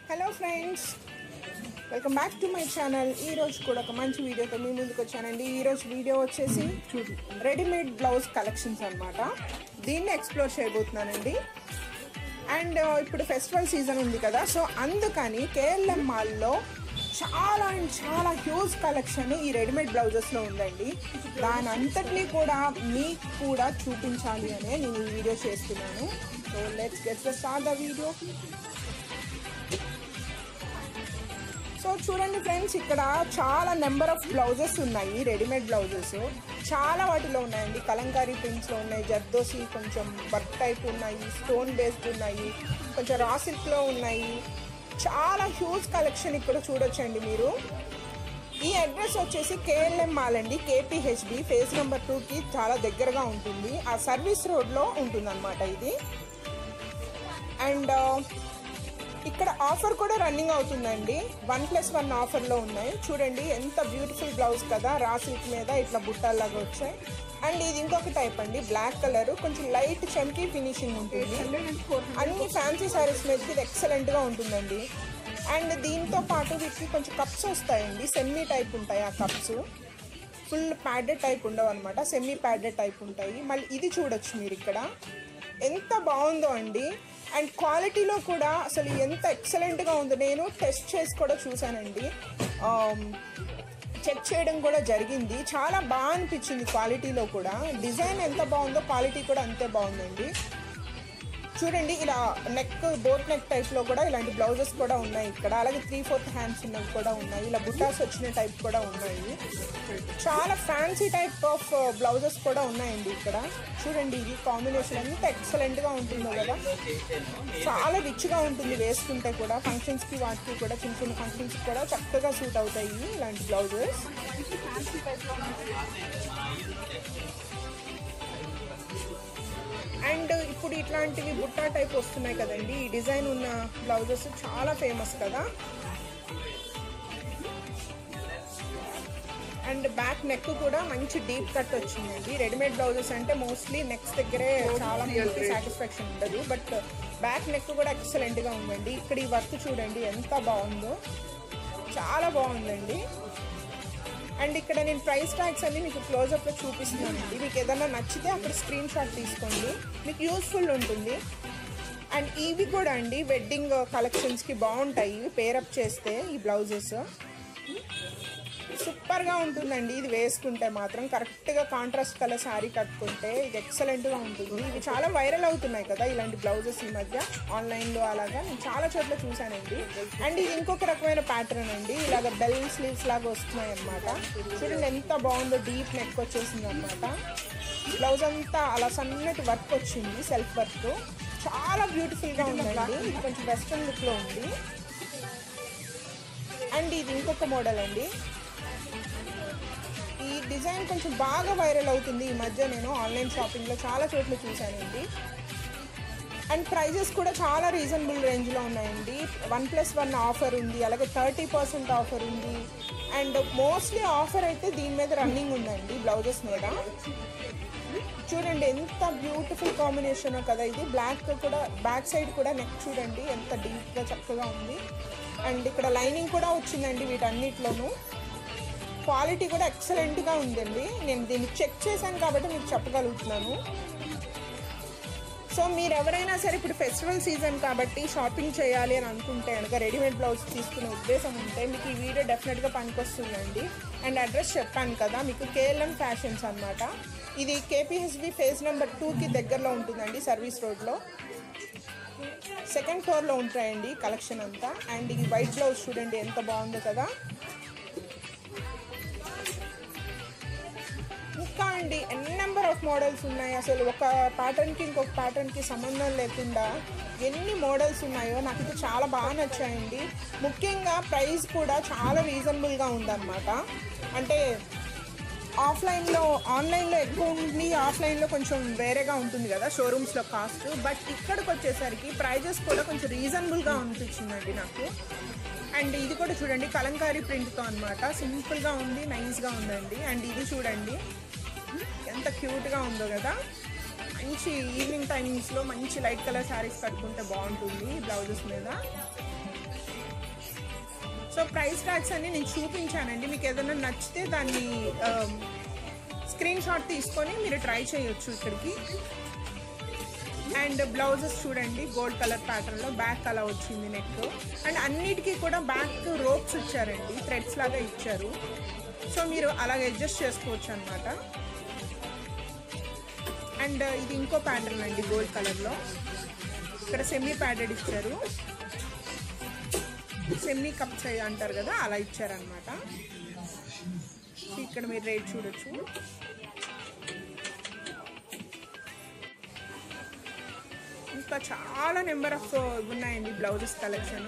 Hello friends, welcome back to my channel. ఈరోజు కూడా ఒక మంచి వీడియోతో మీ ముందుకు వచ్చానండి. ఈరోజు వీడియో వచ్చేసి రెడీమేడ్ బ్లౌజ్ కలెక్షన్స్ అనమాట. దీన్ని ఎక్స్ప్లోర్ చేయబోతున్నానండి. అండ్ ఇప్పుడు ఫెస్టివల్ సీజన్ ఉంది కదా, సో అందుకని కేఎల్ఎం మాల్లో చాలా హ్యూజ్ కలెక్షన్ ఈ రెడీమేడ్ బ్లౌజెస్లో ఉందండి. దాని అంతటినీ కూడా మీకు కూడా చూపించాలి అనే నేను ఈ వీడియో చేస్తున్నాను. So let's get start the video. So చూడండి ఫ్రెండ్స్, ఇక్కడ చాలా నెంబర్ ఆఫ్ బ్లౌజెస్ ఉన్నాయి, రెడీమేడ్ బ్లౌజెస్ చాలా వాటిలో ఉన్నాయండి. కలంకారీ ప్రింట్స్లో ఉన్నాయి, జర్దోసి కొంచెం వర్క్ టైప్ ఉన్నాయి, స్టోన్ బేస్డ్ ఉన్నాయి, కొంచెం రా సిల్క్లో ఉన్నాయి. చాలా హ్యూజ్ కలెక్షన్ ఇక్కడ చూడొచ్చండి మీరు. ఈ అడ్రస్ వచ్చేసి కేఎల్ఎం మాల్ అండి, కేపీహెచ్బి ఫేజ్ నెంబర్ 2కి చాలా దగ్గరగా ఉంటుంది. ఆ సర్వీస్ రోడ్లో ఉంటుంది అనమాట ఇది. అండ్ ఇక్కడ ఆఫర్ కూడా రన్నింగ్ అవుతుందండి. 1+1 ఆఫర్లో ఉన్నాయి. చూడండి ఎంత బ్యూటిఫుల్ బ్లౌజ్ కదా, రా సిల్క్ మీద ఇట్లా బుట్టాల్లాగా వచ్చాయి. అండ్ ఇది ఇంకొక టైప్ అండి, బ్లాక్ కలర్, కొంచెం లైట్ చమ్కీ ఫినిషింగ్ ఉంటుంది. అన్ని ఫ్యాన్సీ శారీస్ మీదకి ఇది ఎక్సలెంట్గా ఉంటుందండి. అండ్ దీంతో పాటు వీటికి కొంచెం కప్స్ వస్తాయండి, సెమీ టైప్ ఉంటాయి. ఆ కప్స్ ఫుల్ ప్యాడెడ్ టైప్ ఉండవు అనమాట, సెమీ ప్యాడెడ్ టైప్ ఉంటాయి. మళ్ళీ ఇది చూడొచ్చు మీరు ఇక్కడ, ఎంత బాగుందో అండి. అండ్ క్వాలిటీలో కూడా అసలు ఎంత ఎక్సలెంట్గా ఉందో. నేను టెస్ట్ చేసి కూడా చూసానండి, చెక్ చేయడం కూడా జరిగింది. చాలా బాగా అనిపించింది క్వాలిటీలో కూడా. డిజైన్ ఎంత బాగుందో క్వాలిటీ కూడా అంతే బాగుందండి. చూడండి, ఇలా నెక్, బోట్ నెక్ టైప్లో కూడా ఇలాంటి బ్లౌజెస్ కూడా ఉన్నాయి ఇక్కడ. అలాగే 3/4 హ్యాండ్స్ ఉన్నవి కూడా ఉన్నాయి, ఇలా బుట్టాస్ వచ్చిన టైప్ కూడా ఉన్నాయి. చాలా ఫ్యాన్సీ టైప్ ఆఫ్ బ్లౌజెస్ కూడా ఉన్నాయండి ఇక్కడ. చూడండి, ఇది కాంబినేషన్ ఎంత ఎక్సలెంట్గా ఉంటుందో కదా, చాలా రిచ్గా ఉంటుంది వేసుకుంటే కూడా. ఫంక్షన్స్కి వాటికి కూడా, చిన్న చిన్న ఫంక్షన్స్కి కూడా చక్కగా సూట్ అవుతాయి ఇలాంటి బ్లౌజెస్. అండ్ ఇప్పుడు ఇట్లాంటివి బుట్టా టైప్ వస్తున్నాయి కదండి, ఈ డిజైన్ ఉన్న బ్లౌజెస్ చాలా ఫేమస్ కదా. అండ్ బ్యాక్ నెక్ కూడా మంచి డీప్ కట్ వచ్చిందండి. రెడీమేడ్ బ్లౌజెస్ అంటే మోస్ట్లీ నెక్స్ దగ్గరే చాలా మంది సాటిస్ఫాక్షన్ ఉండదు, బట్ బ్యాక్ నెక్ కూడా ఎక్సలెంట్గా ఉందండి. ఇక్కడ ఈ వర్క్ చూడండి ఎంత బాగుందో, చాలా బాగుందండి. అండ్ ఇక్కడ నేను ప్రైస్ ట్యాగ్స్ అన్ని మీకు క్లోజప్లో చూపిస్తున్నానండి. మీకు ఏదైనా నచ్చితే అక్కడ స్క్రీన్ షాట్ తీసుకోండి, మీకు యూస్ఫుల్ ఉంటుంది. అండ్ ఇవి కూడా అండి వెడ్డింగ్ కలెక్షన్స్కి బాగుంటాయి, పేరప్ చేస్తే ఈ బ్లౌజెస్ సూపర్గా ఉంటుందండి. ఇది వేసుకుంటే మాత్రం కరెక్ట్గా కాంట్రాస్ట్ కలర్ శారీ కట్టుకుంటే ఇది ఎక్సలెంట్గా ఉంటుంది. ఇవి చాలా వైరల్ అవుతున్నాయి కదా ఇలాంటి బ్లౌజెస్ ఈ మధ్య ఆన్లైన్లో, అలాగా నేను చాలా చోట్ల చూసానండి. అండ్ ఇది ఇంకొక రకమైన ప్యాటర్న్ అండి, ఇలాగ బెల్ స్లీవ్స్ లాగా వస్తున్నాయి అనమాట. చూడండి ఎంత బాగుందో, డీప్ నెక్ వచ్చేసింది అనమాట. బ్లౌజ్ అంతా అలా సన్నటి వర్క్ వచ్చింది, సెల్ఫ్ వర్క్, చాలా బ్యూటిఫుల్గా ఉందండి. ఇది కొంచెం వెస్ట్రన్ లుక్లో ఉంది. అండ్ ఇది ఇంకొక మోడల్ అండి. ఈ డిజైన్ కొంచెం బాగా వైరల్ అవుతుంది ఈ మధ్య, నేను ఆన్లైన్ షాపింగ్లో చాలా చోట్ల చూశానండి. అండ్ ప్రైజెస్ కూడా చాలా రీజనబుల్ రేంజ్లో ఉన్నాయండి. 1+1 ఆఫర్ ఉంది, అలాగే 30% ఆఫర్ ఉంది. అండ్ మోస్ట్లీ ఆఫర్ అయితే దీని మీద రన్నింగ్ ఉందండి, బ్లౌజెస్ మీద. చూడండి ఎంత బ్యూటిఫుల్ కాంబినేషన్ కదా ఇది. బ్లాక్ కూడా, బ్యాక్ సైడ్ కూడా నెక్ చూడండి ఎంత డీప్గా చక్కగా ఉంది. అండ్ ఇక్కడ లైనింగ్ కూడా వచ్చిందండి వీటన్నిటిలోనూ. క్వాలిటీ కూడా ఎక్సలెంట్గా ఉందండి. నేను దీన్ని చెక్ చేశాను కాబట్టి మీకు చెప్పగలుగుతున్నాను. సో మీరు ఎవరైనా సరే ఇప్పుడు ఫెస్టివల్ సీజన్ కాబట్టి షాపింగ్ చేయాలి అని అనుకుంటే కనుక, రెడీమేడ్ బ్లౌజ్ తీసుకునే ఉద్దేశం ఉంటే మీకు ఈ వీడియో డెఫినెట్గా పనికొస్తుందండి. అండ్ అడ్రస్ చెప్పాను కదా మీకు, కేఎల్ఎం ఫ్యాషన్స్ అనమాట. ఇది కేపీహెచ్బి ఫేజ్ నెంబర్ 2కి దగ్గరలో ఉంటుందండి, సర్వీస్ రోడ్లో. 2nd ఫ్లోర్లో ఉంటాయండి కలెక్షన్ అంతా. అండ్ ఇది వైట్ బ్లౌజ్ చూడండి ఎంత బాగుందో కదా. ఇంకా అండి నెంబర్ ఆఫ్ మోడల్స్ ఉన్నాయి. అసలు ఒక ప్యాటర్న్కి ఇంకొక ప్యాటర్న్కి సంబంధం లేకుండా ఎన్ని మోడల్స్ ఉన్నాయో నాకు ఇది చాలా బాగా నచ్చాయండి. ముఖ్యంగా ప్రైస్ కూడా చాలా రీజనబుల్గా ఉందన్నమాట. అంటే ఆన్లైన్లో ఎక్కువ ఉంది, ఆఫ్లైన్లో కొంచెం వేరేగా ఉంటుంది కదా షోరూమ్స్లో కాస్ట్. బట్ ఇక్కడికి వచ్చేసరికి ప్రైజెస్ కూడా కొంచెం రీజనబుల్గా అనిపించిందండి నాకు. అండ్ ఇది కూడా చూడండి కలంకారీ ప్రింట్తో అనమాట, సింపుల్గా ఉంది, నైస్గా ఉందండి. అండ్ ఇది చూడండి ఎంత క్యూట్గా ఉందో కదా. మంచి ఈవినింగ్ టైమింగ్స్లో మంచి లైట్ కలర్ శారీస్ కట్టుకుంటే బాగుంటుంది బ్లౌజెస్ మీద. సో ప్రైస్ ట్యాగ్స్ అన్ని నేను చూపించానండి. మీకు ఏదైనా నచ్చితే దాన్ని స్క్రీన్ షాట్ తీసుకొని మీరు ట్రై చేయొచ్చు ఇక్కడికి. అండ్ బ్లౌజెస్ చూడండి, గోల్డ్ కలర్ ప్యాటర్న్లో బ్యాక్ అలా వచ్చింది నెక్. అండ్ అన్నిటికీ కూడా బ్యాక్ రోప్స్ ఇచ్చారండి, థ్రెడ్స్ లాగా ఇచ్చారు. సో మీరు అలాగే అడ్జస్ట్ చేసుకోవచ్చు అనమాట. అండ్ ఇది ఇంకో ప్యాటర్న్ అండి, గోల్డ్ కలర్లో. ఇక్కడ సెమీ ప్యాడెడ్ ఇచ్చారు, సెమీ కప్స్ అంటారు కదా, అలా ఇచ్చారనమాట. ఇక్కడ మీరు రేట్ చూడొచ్చు. ఇంకా చాలా నెంబర్ ఆఫ్ ఉన్నాయండి బ్లౌజెస్ కలెక్షన్.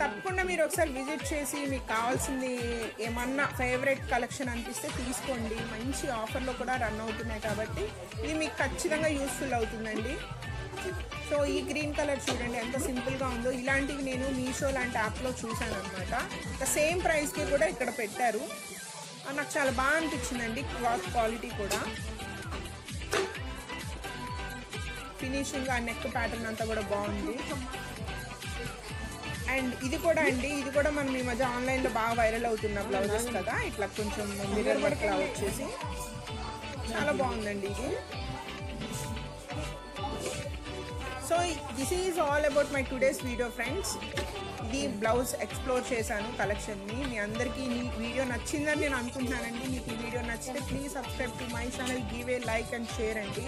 తప్పకుండా మీరు ఒకసారి విజిట్ చేసి మీకు కావాల్సింది ఏమన్నా ఫేవరెట్ కలెక్షన్ అనిపిస్తే తీసుకోండి. మంచి ఆఫర్లో కూడా రన్ అవుతున్నాయి కాబట్టి ఇది మీకు ఖచ్చితంగా యూస్ఫుల్ అవుతుందండి. సో ఈ గ్రీన్ కలర్ చూడండి ఎంత సింపుల్గా ఉందో. ఇలాంటివి నేను మీషో లాంటి యాప్లో చూసాను అనమాట. సేమ్ ప్రైస్కి కూడా ఇక్కడ పెట్టారు. నాకు చాలా బాగా అనిపించిందండి, క్లాత్ క్వాలిటీ కూడా. ఫినిషింగ్, ఆ నెక్ ప్యాటర్న్ అంతా కూడా బాగుంది. అండ్ ఇది కూడా అండి, ఇది కూడా మనం ఈ మధ్య ఆన్లైన్లో బాగా వైరల్ అవుతున్న బ్లౌజెస్ కదా, ఇట్లా కొంచెం మిర్రర్ వర్క్ లా వచ్చేసి చాలా బాగుందండి ఇది. So this is all about my today's video friends. ఇది బ్లౌజ్ ఎక్స్ప్లోర్ చేశాను కలెక్షన్ని. మీ అందరికీ ఈ వీడియో నచ్చిందని నేను అనుకుంటున్నానండి. మీకు ఈ వీడియో నచ్చితే please subscribe to my channel, give a like and share అండి.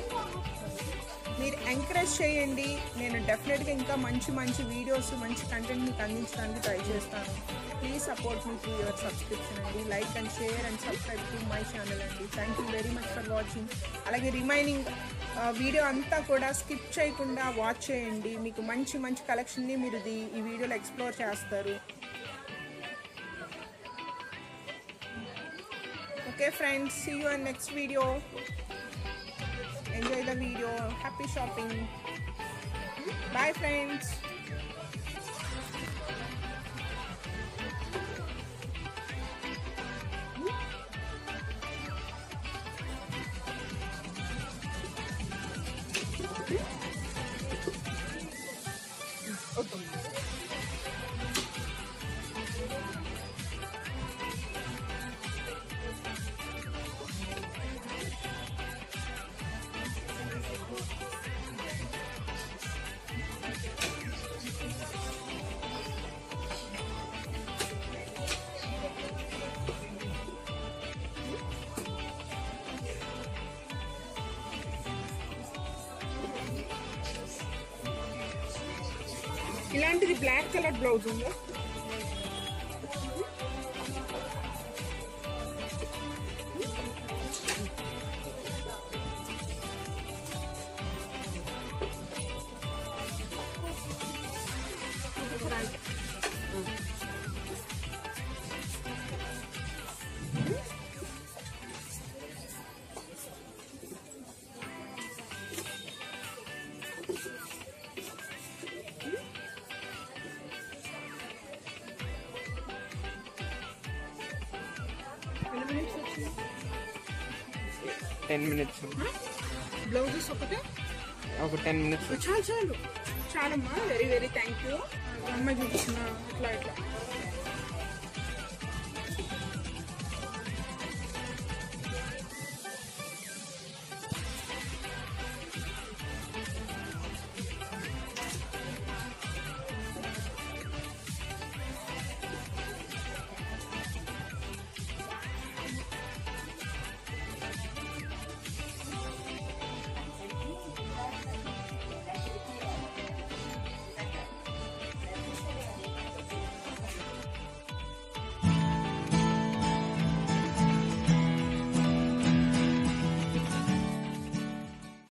మీరు ఎంకరేజ్ చేయండి, నేను డెఫినెట్గా ఇంకా మంచి మంచి వీడియోస్, మంచి కంటెంట్ మీకు అందించడానికి ట్రై చేస్తాను. Please support me through your subscription అండి. Like and share and subscribe to my channel అండి. Thank you very much for watching. అలాగే రిమైనింగ్ వీడియో అంతా కూడా స్కిప్ చేయకుండా వాచ్ చేయండి. మీకు మంచి మంచి కలెక్షన్ని మీరు ఈ వీడియోలో ఎక్స్ప్లోర్ చేస్తారు. Okay friends, see you in next video. Enjoy the video. Happy shopping. Bye friends. Okay. ఇలాంటిది బ్లాక్ కలర్ బ్లౌజ్ ఉందా? టెన్ మినిట్స్ బ్లౌజెస్ ఒకటే ఒక 10 minutes. చాలు చాలమ్మా. Very very thank you. అమ్మాయి చూపిస్తున్నా ఇట్లా ఇట్లా